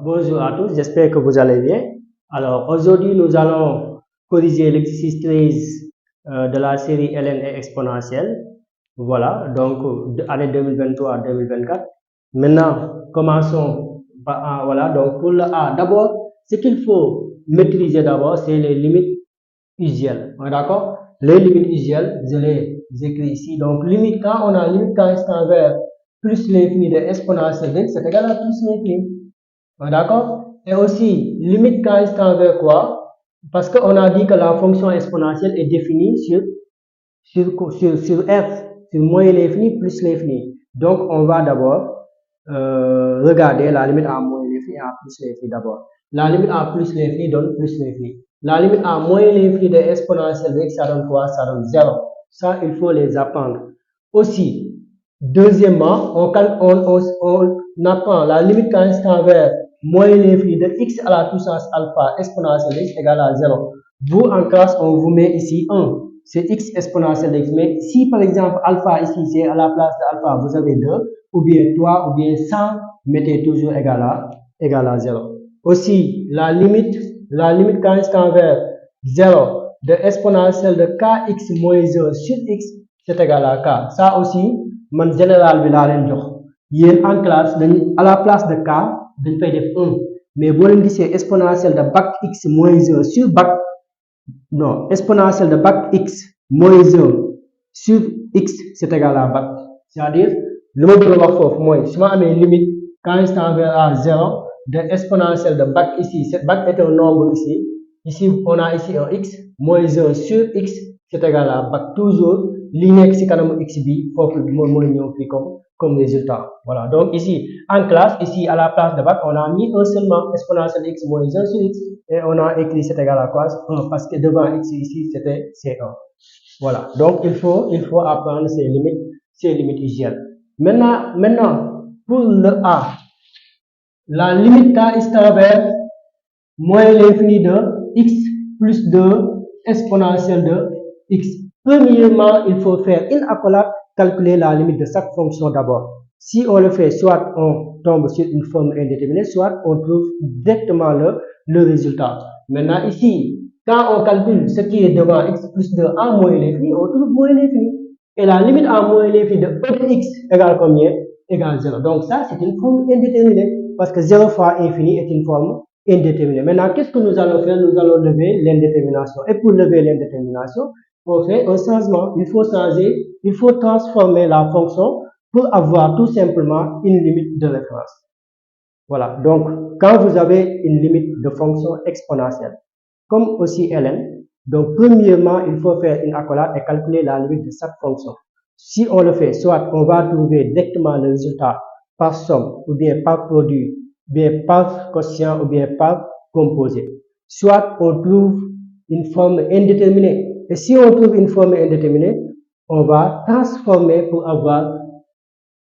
Bonjour à tous, j'espère que vous allez bien. Alors, aujourd'hui, nous allons corriger l'exercice 13 de la série ln est exponentielle. Voilà, donc année 2023 à 2024. Maintenant, commençons voilà, donc pour le A. D'abord, ce qu'il faut maîtriser d'abord, c'est les limites usuelles. D'accord? Les limites usuelles, je les écris ici. Donc, limite, quand on a limite quand est envers plus l'infini de exponentielle de x, c'est égal à plus l'infini. D'accord? Et aussi, limite quand est envers quoi? Parce qu'on a dit que la fonction exponentielle est définie sur f, sur moins l'infini plus l'infini. Donc, on va d'abord regarder la limite à moins l'infini et à plus l'infini d'abord. La limite à plus l'infini donne plus l'infini. La limite à moins l'infini de exponentielle de x, ça donne quoi? Ça donne 0. Ça, il faut les apprendre. Aussi, deuxièmement, on apprend la limite quand est envers moins l'infini de x à la puissance alpha exponentielle de x égale à 0. Vous, en classe, on vous met ici 1. C'est x exponentielle de x. Mais si, par exemple, alpha ici, c'est à la place de alpha, vous avez 2, ou bien 3, ou bien 100, mettez toujours égal à 0. Aussi, la limite quand est envers 0 de exponentielle de kx moins 1 sur x, c'est égal à k. Ça aussi, man général bi laa leen jox yéen en classe à la place de k dañ fay def 1 mais boo leen gisee exponentielle de bac x moins 1 sur bac non exponentielle de bac x moins 1 sur x c'est égal à bac, c'est-à-dire le ma bëgg a wax foofu mooy su ma amee limite quand est envers à 0 de exponentielle de bac ici, cette bac est un nombre ici on a ici un x moins 1 sur x c'est égal à bac. Toujours li nekk ci kanamu x bi foofu mooy ñëw fii comme résultat. Voilà, donc ici en classe, ici à la place de bac, on a mis un seulement exponentielle de x moins 1 sur x et on a écrit c'est égal à quoi? 1 parce que devant x ici c'était C1. Voilà, donc il faut apprendre ces limites usuelles. Maintenant pour le A, la limite quand est envers moins l'infini de x plus 2 exponentielle de x. Premièrement, il faut faire une accolade, calculer la limite de chaque fonction d'abord. Si on le fait, soit on tombe sur une forme indéterminée, soit on trouve directement le résultat. Maintenant, ici, quand on calcule ce qui est devant x plus 2 en moins l'infini, on trouve moins l'infini. Et la limite en moins l'infini de e de x égale combien? Égale 0. Donc ça, c'est une forme indéterminée. Parce que 0 fois infini est une forme indéterminée. Maintenant, qu'est-ce que nous allons faire? Nous allons lever l'indétermination. Et pour lever l'indétermination, on fait un changement. Il faut transformer la fonction pour avoir tout simplement une limite de référence. Voilà. Donc, quand vous avez une limite de fonction exponentielle, comme aussi ln, donc premièrement, il faut faire une accolade et calculer la limite de chaque fonction. Si on le fait, soit on va trouver directement le résultat par somme, ou bien par produit, ou bien par quotient, ou bien par composé. Soit on trouve une forme indéterminée. Et si on trouve une forme indéterminée, on va transformer pour avoir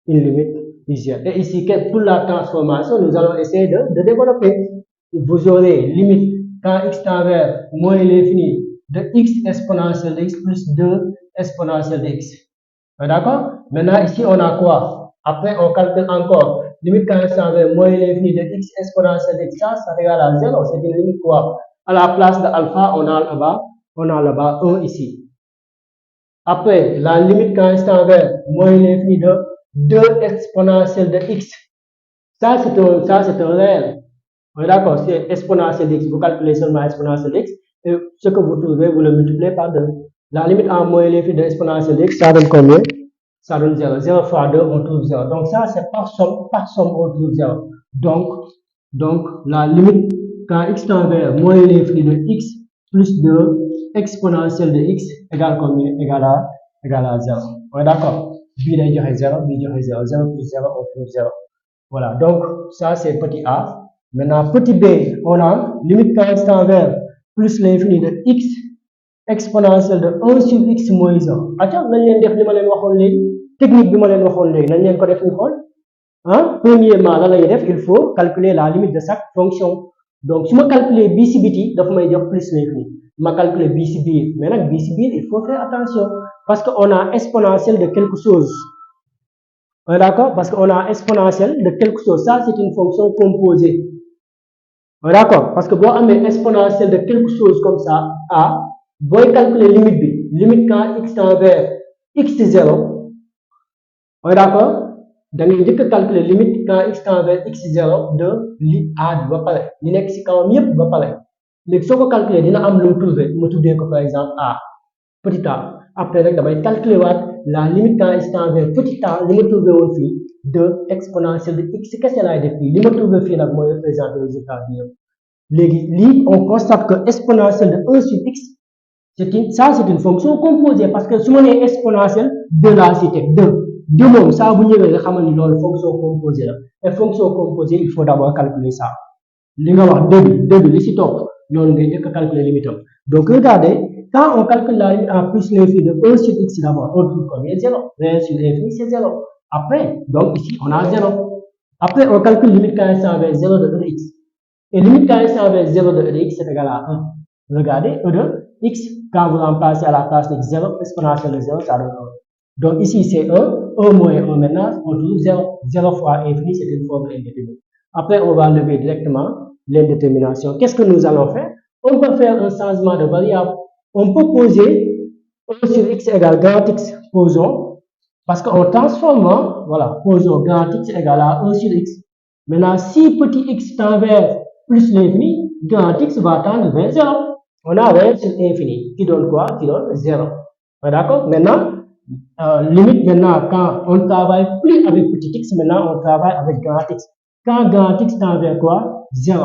une limite usuelle. Et ici, pour la transformation, nous allons essayer de développer. Vous aurez limite quand x tend vers moins l'infini de x exponentielle de x plus 2 exponentielle de x. D'accord? Maintenant, ici, on a quoi? Après, on calcule encore. Limite quand x tend vers moins l'infini de x exponentielle de x, ça égale à 0. C'est une limite quoi? À la place de alpha, on a là-bas 1 ici. Après, la limite quand x tend vers moins l'infini de 2 exponentielle de x. Ça, c'est un réel. D'accord? C'est exponentielle de x. Vous calculez seulement exponentielle de x. Et ce que vous trouvez, vous le multipliez par 2. La limite en moins l'infini de exponentielle de x, ça donne combien? Ça donne 0. 0 fois 2, on trouve 0. Donc ça, c'est par somme, on trouve 0. Donc, la limite quand x tend vers moins l'infini de x plus 2 exponentielle de x égale combien? Égale à 0. Ouais, d'accord? Bii day joxe 0, bii joxe 0. 0 plus 0, on trouve 0. Voilà, donc ça c'est petit a. Maintenant, petit b, on a limite quand x tend vers plus l'infini de x exponentielle de 1 sur x moins 1. Attends, nañ leen def li ma leen waxoon léegi technique bi ma leen waxoon léegi nañ leen ko def ñu xool. Premièrement, lan lay def, il faut calculer la limite de chaque fonction. Donc, si je calcule b si biti, daf may jox plus l'infini. Ma calcule b si biir, mais nag b si biir, il faut faire attention parce qu'on a exponentielle de quelque chose. D'accord? Parce qu'on a exponentielle de quelque chose. Ça, c'est une fonction composée. D'accord, parce que boo amee exponentielle de quelque chose comme ça a booy calculer limite quand x tend vers x0, d'accord, da ngay njëkk a calculer limite quand x tend vers x0 de li a bi ba pare li nekk ci kawam yépp ba pare léegi soo ko calculer dina am lu trouvé ma tuddee ko par exemple a petit a après rek damay calculer waat la limite quand x tend vers petit a li ma trouvé woon fii de exponentielle de x kese laay def fii li ma trouvé fii nag mooy représenter résultat bi yëpp léegi lii on constate que exponentielle de 1 sur x c'est une fonction composée parce que su ma nee exponentielle de la cité de moom saa bu ñëwee nga xamal ni loolu fonction composée la et fonction composée il faut d'abord calculer ça li nga wax début li ci topp loolu ngay njëkk a calculer limite am donc regardez quand on calcule la limite en plus l'infini de 1 sur x d'abord on trouve combien 0 1 sur l'infini c'est 0 après donc ici on a 0 après on calcule limite quand x tend vers 0 de e de x et limite quand x tend vers 0 de e de x c'est égal à 1 regardez e de x quand vous remplacez à la place de 0 exponentielle de 0 ça donne 1 donc ici c'est 1 moins 1 maintenant on trouve 0 0 fois infini c'est une formule indéterminée après on va lever directement l'indétermination qu'est-ce que nous allons faire on peut faire un changement de variable on peut poser 1 sur x égale grand x posons parce qu'en transformant voilà posons grand x égale à 1 sur x maintenant si petit x tend vers plus l'infini grand x va tendre vers 0 on a 1 sur infini qui donne quoi qui donne 0 d'accord maintenant limite maintenant quand on travaille plus avec petit x maintenant on travaille avec grand x quand grand x tend vers quoi 0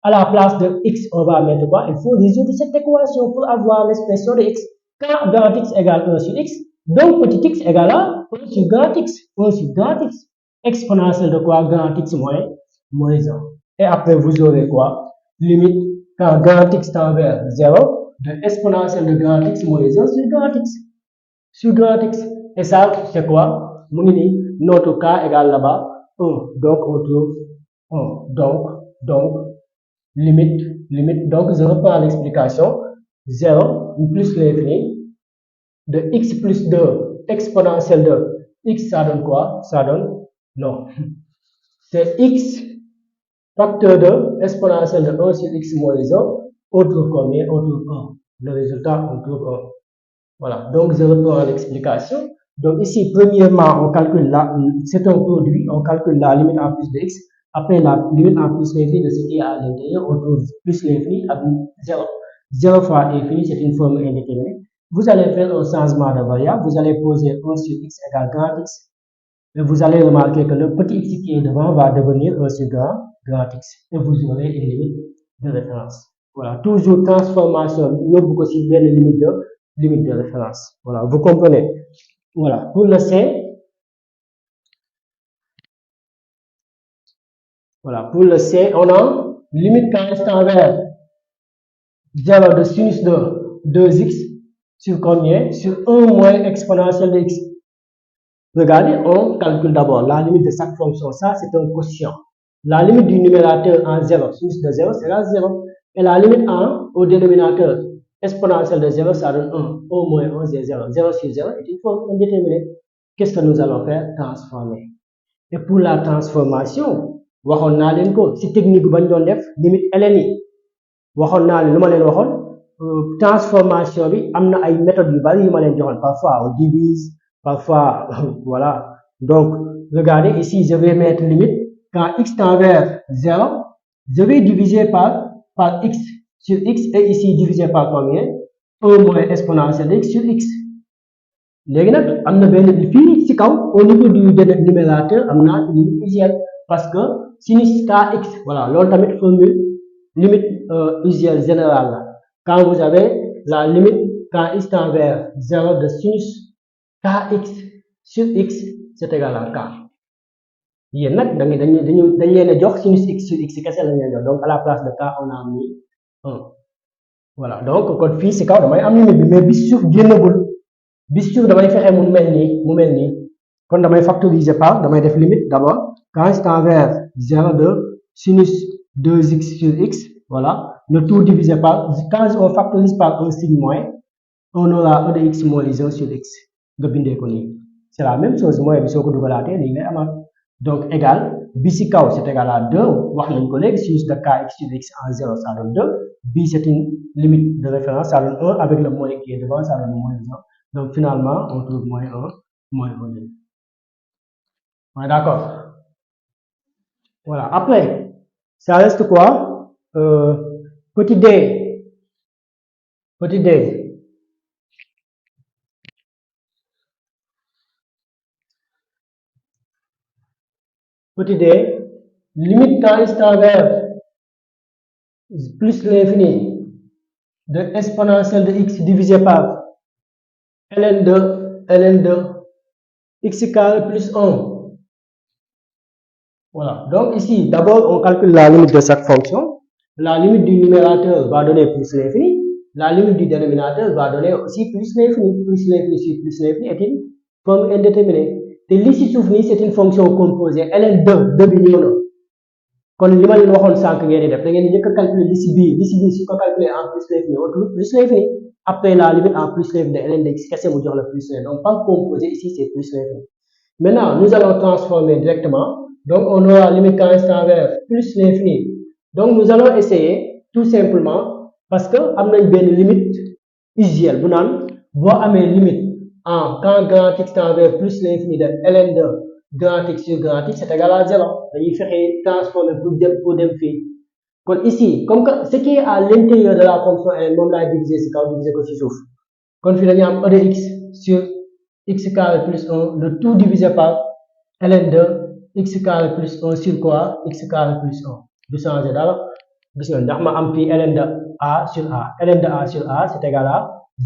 à la place de x on va mettre quoi il faut résoudre cette équation pour avoir l'expression de x quand grand x égale 1 sur x donc petit x égale à 1 sur grand x 1 sur grand x exponentielle de quoi grand x moins 1 et après vous aurez quoi limite quand grand x tend vers 0 de exponentielle de grand x moins 1 sur grand x et ça c'est quoi notre cas égale là-bas 1 donc on trouve 1 donc limite donc je reprends l'explication 0 plus l'infini de x plus 2 exponentielle de x ça donne quoi ça donne non c'est x facteur de exponentielle de 1 sur x moins 1 on trouve combien on trouve 1 le résultat on trouve 1 voilà donc je reprends l'explication donc ici premièrement on calcule là c'est un produit on calcule la limite en plus de x après la limite en plus l'infini de ce qui est à l'intérieur on trouve plus l'infini avec 0 fois infini c'est une formule indéterminée vous allez faire un changement de variable vous allez poser 1 sur x égale grand x et vous allez remarquer que le petit x qui est devant va devenir 1 sur grand x et vous aurez une limite de référence voilà toujours transformation yóbbu ko ci benn limite de référence voilà vous comprenez voilà pour le C voilà pour le C on a limite quand x tend vers 0 de sinus de 2x sur combien sur 1 moins exponentielle de x regardez on calcule d'abord la limite de chaque fonction ça c'est un quotient la limite du numérateur en 0 sinus de 0 sera 0 et la limite au dénominateur exponentielle de 0 ça donne 1 1 moins 1 c'est 0 0 sur 0 est une formule indéterminée qu'est-ce que nous allons faire transformer et pour la transformation waxoon naa leen ko ci technique bañ doon def limite ln yi waxoon naa leen lu ma leen waxoon transformation bi am na ay méthodes yu bari yu ma leen joxoon parfois on divise parfois voilà donc regardez ici je vais mettre limite quand x tend vers 0 je vais diviser par x sur x et ici divisé par combien 1 moins exponentielle de x sur x léegi nag am na benn fii ci kaw au niveau du numérateur am na limite usuelle parce que sinus kx voilà loolu tamit formule limite usuelle générale la quand vous avez la limite quand x tend vers 0 de sinus kx sur x c'est égal à k yéen nag dañ leen a jox sinus x sur x kese lañ leen jox donc à la place de k on a mis 1 voilà donc kon fii ci kaw damay am limite bi mais bis suuf génnagul bis suuf damay fexe mu mel nii kon damay factoriser par damay def limite d'abord quand x tend vers 0 de sinus 2x sur x voilà le tout divisé par quand on factorise par un signe moins on aura e de x moins 1 sur x nga bindee ko nii c'est la même chose moins bi soo ko dugalaatee lii ngay amaat donc égal B ci kaw c'est égal à 2 wax nañ ko léegi sinus de kx sur x en 0 ça donne 2 b c'est une limite de référence ça donne 1 avec le moins qui est devant ça donne moins 1 donc finalement on trouve moins 1 moins 1 ouais, d'accord voilà après ça reste quoi petit d petit d petit d limite quand x tend vers plus l'infini de exponentielle de x divisé par ln de x carré plus 1. Voilà. Donc ici, d'abord, on calcule la limite de cette fonction. La limite du numérateur va donner plus l'infini. La limite du dénominateur va donner aussi plus l'infini. Plus l'infini sur plus l'infini est une forme indéterminée. Et l'ici souffle, c'est une fonction composée. ln de 2 billions. Quand li ma leen waxoon sànq ngeen di def da ngeen di njëkk a calculer li si bii su ko calculer en plus l'infini on trouve plus l'infini après la limite en plus l'infini de ln de x kese mu jox la plus l'infini donc par composé ici c'est plus l'infini. Maintenant nous allons transformer directement donc on aura limite quand x tend vers plus l'infini donc nous allons essayer tout simplement parce que am nañ benn limite usuelle bu naan boo amee limite en quand grand x tend vers plus l'infini de ln de grand x sur grand x c'est égal à 0 dañuy fexe transformer pour dem fii kon ici comme que ce qui est à l'intérieur de la fonction ln moom laay diviser ci kaw diviser ko ci suuf kon fii dañuy am e de x sur x carré plus 1 le tout divisé par ln de x carré plus 1 sur quoi x carré plus 1 du changer dara gis nga ndax ma am fii ln de a sur a ln de a sur a c'est égal à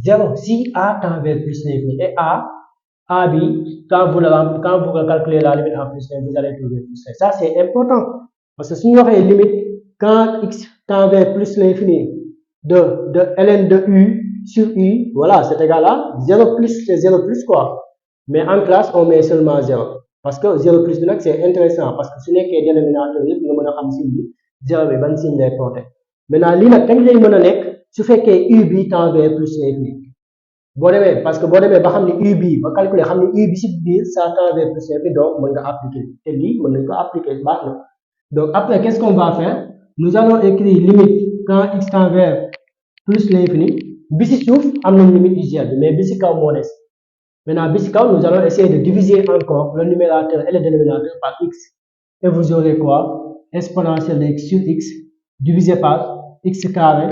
0 si a tend vers plus l'infini et a bi quand vous calculez la limite en plus vous allez trouver plus ça c'est important parce que si ñu waxee limite quand x tend vers plus l'infini de ln de u sur u voilà c'est égal à 0 plus c'est 0 plus quoi mais en classe on met seulement 0 parce que 0 plus bi nag c'est intéressant parce que su nekkee dénominateur yëpp nga mën a xam signe bi 0 bi ban signe lay porter maintenant lii nag kañ lay mën a nekk su fekkee u bi tend vers plus l'infini boo demee parce que boo demee ba xam ne u bi ba calculer xam ne u bi ci biir ça tend vers plus l'infini donc mën nga appliquer te lii mën nañ ko appliquer baax na donc après qu'est-ce qu'on va faire nous allons écrire limite quand x tend vers plus l'infini bi ci suuf am nañ limite usuelle bi mais bi ci kaw moo des maintenant bi ci kaw nous allons essayer de diviser encore le numérateur et le dénominateur par x et vous aurez quoi exponentielle de x sur x divisé par x carré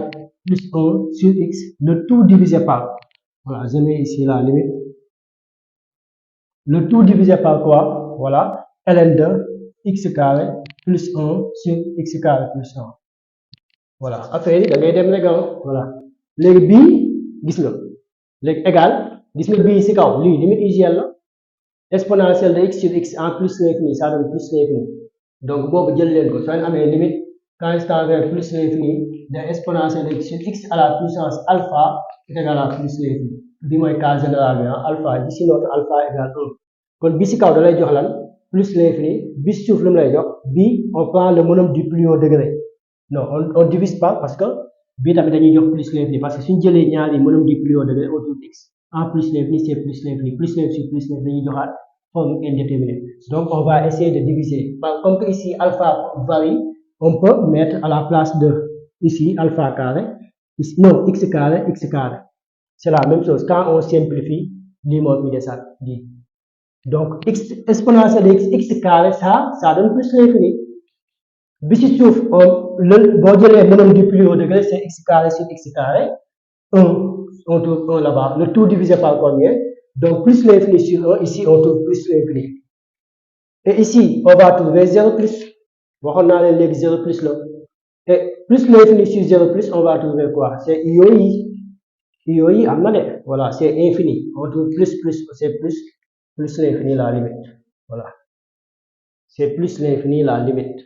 plus 1 sur x le tout divisé par voilà je mets ici la limite le tout divisé par quoi voilà ln de x carré plus 1 sur x carré plus 1 voilà après da ngay dem rek voilà léegi bii gis nga léegi égal gis nga bii ci kaw lii limite usuelle la exponentielle de x sur x en plus l'infini ça donne plus l'infini donc boobu jël leen ko soo amee limite quand x tend vers plus l'infini de exponentielle de x sur x à la puissance alpha est égal à plus l'infini bi mooy cas général bi alpha ici notre alpha égale 1 kon bi ci kaw da lay jox lan plus l'infini bi ci suuf lu mu lay jox bi on prend le monome du plus haut degré non on divise pas parce que bii tamit dañuy jox plus l'infini parce que suñu jëlee ñaari monome du plus haut degré autour de x en plus l'infini c'est plus l'infini sur plus l'infini dañuy joxaat forme indéterminée donc on va essayer de diviser comme que ici alpha varie on peut mettre à la place de ici alpha carré ici, non x carré c'est la même chose quand on simplifie lii moo fi desaat lii donc x exponentielle de x carré ça donne plus l'infini bi ci suuf boo jëlee monome du plus haut degré c'est x carré sur x carré 1 on trouve 1 là-bas le tout divisé par combien donc plus l'infini sur 1 ici on trouve plus l'infini et ici on va trouver 0 plus waxoon naa leen léegi 0 plus là et plus l'infini sur 0 plus on va trouver quoi c'est yooyu am na de voilà c'est infini on trouve plus c'est plus l'infini la limite voilà c'est plus l'infini la limite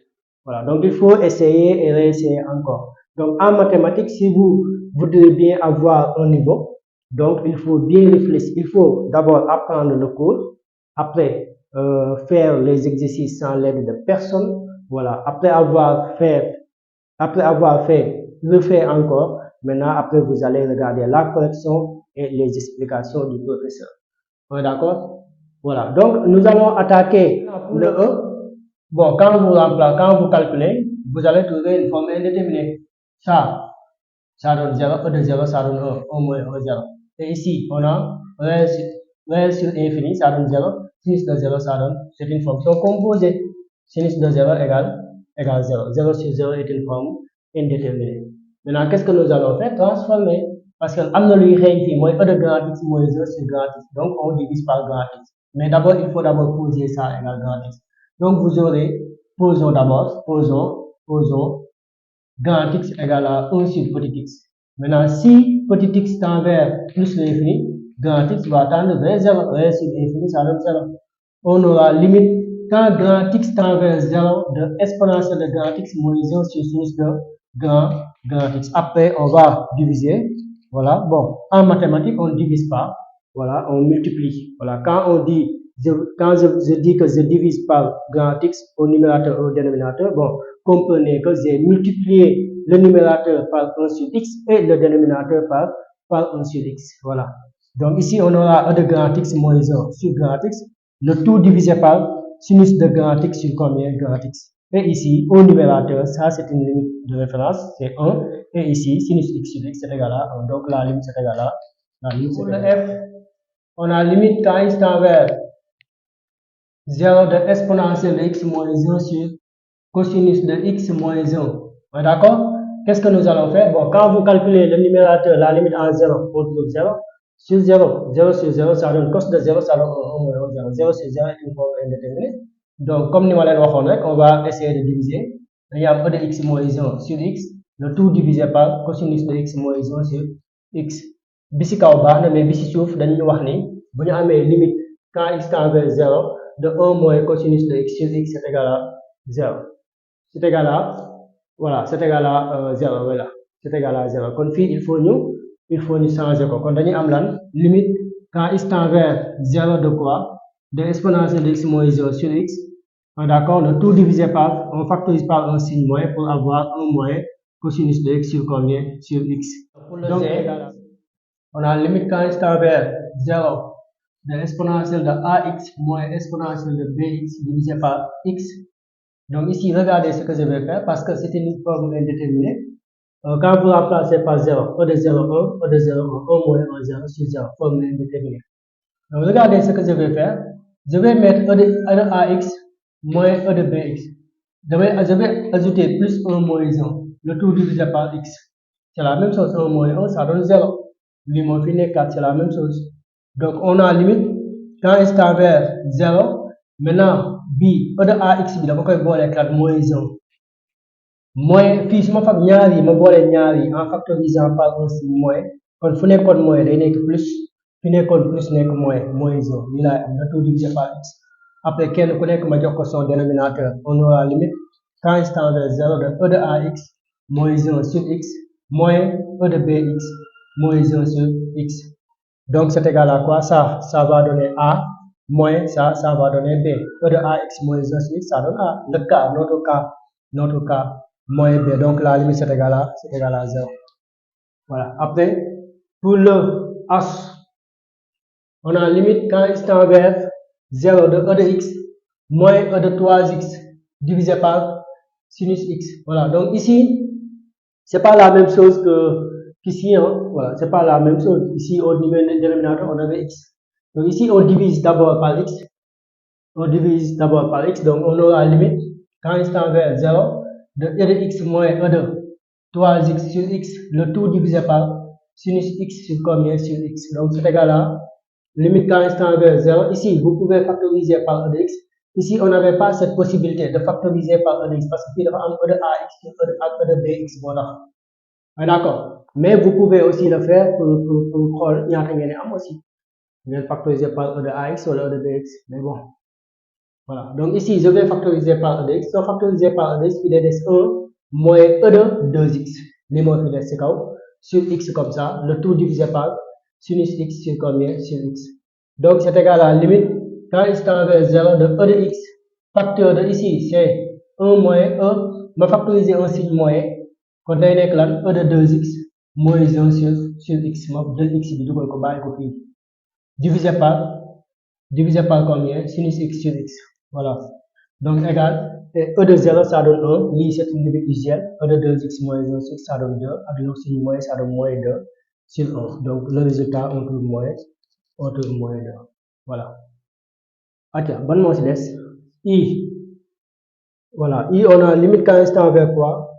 voilà donc il faut essayer et réessayer encore donc en mathématiques si vous voudrez bien avoir un niveau donc il faut bien réfléchir il faut d'abord apprendre le cours après faire les exercices sans l'aide de personne voilà après avoir fait refaire encore maintenant après vous allez regarder la correction et les explications du professeur. On est d'accord? Voilà donc nous allons attaquer le E Bon, quand vous calculez, vous allez trouver une forme indéterminée. Ça donne 0, E de 0, ça donne 1 moins 1, 0. Et ici, on a réel sur infini, ça donne 0, sinus de 0, ça donne, c'est une fonction composée. Sinus de 0 égale 0. 0 sur 0 est une forme indéterminée. Maintenant, qu'est-ce que nous allons faire? Transformer. Parce que lui ici, moins E de grand X moins 0 sur grand X. Donc, on divise par grand X. Mais d'abord, il faut d'abord poser ça égale grand X. Donc, vous aurez, posons grand X égale à 1 sur petit x. Maintenant, si petit x tend vers plus l'infini, grand X va tendre vers 0. Vers sur l'infini, ça donne 0. On aura limite, quand grand X tend vers 0, de exponentielle de grand X moins 1 sur sinus de grand X. Après, on va diviser. Voilà. Bon, en mathématiques, on ne divise pas. Voilà, on multiplie. Voilà, quand je dis que je divise par grand X au numérateur et au dénominateur, bon, comprenez que j'ai multiplié le numérateur par 1 sur x et le dénominateur par 1 sur x. Voilà. Donc ici, on aura E de grand X moins 1 sur grand X, le tout divisé par sinus de grand X sur combien? Grand X. Et ici, au numérateur, ça c'est une limite de référence, c'est 1. Et ici, sinus x sur x c'est égal à 1. Donc la limite c'est égal à la limite. Pour le f, on a limite quand x tend vers 0 de exponentielle de x moins 1 sur cosinus de x moins 1. D'accord? Qu'est-ce que nous allons faire? Bon, quand vous calculez le numérateur, la limite en 0, pour 0, sur 0, 0 sur 0, ça donne cos de 0, ça donne 1 moins 0. 0 sur 0 est une forme indéterminée. Donc, comme nous l'avons on va essayer de diviser. Il y a E de x moins 1 sur x, le tout divisé par cosinus de x moins 1 sur x. Bisi kaw baax mais bisi suuf dañuy wax ni bu ñu amee limite quand x tend vers 0 de 1 moins cosinus de x sur x c'est égal à 0. C'est égal à, voilà, c'est égal à 0, voilà. C'est égal à 0. Kon fi il faut ñu changer ko. Kon dañuy am lan limite quand x tend vers 0 de quoi? De exponentielle de x moins 0 sur x. D'accord, le tout divisé par, on factorise par un signe moins pour avoir 1 moins cosinus de x sur combien? Sur x. Pour le donc, on a limite quand x tend vers 0 de exponentielle de ax moins exponentielle de bx divisé par x. Donc ici, regardez ce que je vais faire parce que c'est une forme indéterminée. Quand vous remplacez par 0, E de 0, 1, E de 0, 1, 1 moins 1, 0 sur 0, forme indéterminée. Donc regardez ce que je vais faire. Je vais mettre E de ax moins E de bx. Je vais ajouter plus 1 moins 1, le tout divisé par x. C'est la même chose, 1 moins 1, ça donne 0. Limon fini 4, c'est la même chose. Donc on a limite, quand x tend vers 0, maintenant, b, E de ax bi dama koy boole 4 moins 1. Moins, fii su ma fab ñaar yi ma boole ñaar yi en factorisant par un signe moins, kon fu nekkoon moins day nekk plus, fi nekkoon plus nekk moins 1. Lii laay am, le tout divisé par x. Après kenn ku nekk ma jox ko son dénominateur. On aura limite, quand x tend vers 0 de E de ax moins 1 sur x, moins E de bx moins 1 sur x. Donc c'est égal à quoi? Ça va donner a moins ça va donner b. E de ax moins 1 sur x, ça donne a. Le cas, notre cas, moins b. Donc la limite c'est égal à 0. Voilà. Après, pour le h, on a limite quand x tend vers 0 de E de x moins E de 3x divisé par sinus x. Voilà. Donc ici, c'est pas la même chose qu'ici, hein. Voilà, c'est pas la même chose. Ici, au niveau du dénominateur, on avait x. Donc ici, on divise d'abord par x. Donc on aura limite quand x tend vers 0 de E de x moins E de 3x sur x, le tout divisé par sinus x sur combien? Sur x. Donc c'est égal à limite quand x tend vers 0. Ici, vous pouvez factoriser par E de x. Ici, on n'avait pas cette possibilité de factoriser par E de x parce qu'il y a un E de ax sur E de bx. Voilà. D'accord. Mais vous pouvez aussi le faire pour xool ñaata ngeen am aussi. Ngeen factoriser par E de ax ou E de bx. Mais bon. Voilà. Donc ici, je vais factoriser par E de x. Donc factoriser par E de x, il est 1 moins E de 2x. Les mots qui restent sur x comme ça. Le tout divisé par sinus x sur combien? Sur x. Donc c'est égal à la limite quand x tend vers 0 de E de x. Facteur de ici, c'est 1 moins 1. Je vais factoriser un signe moins. Quand on a E de 2x moins 1 sur x. Ma 2x bi dugal ko bàyyi ko fii. Divisé par combien? Sinus x sur x. Voilà. Donc égal Et E de 0, ça donne 1. Li, c'est une limite usuelle. E de 2x moins 1, ça donne 2. Avec le signe moins, ça donne moins 2 sur 1. Donc, le résultat, on trouve moins 2. Voilà. Attends, bonne mot, c'est I. Voilà. I, on a limite quand instant vers quoi?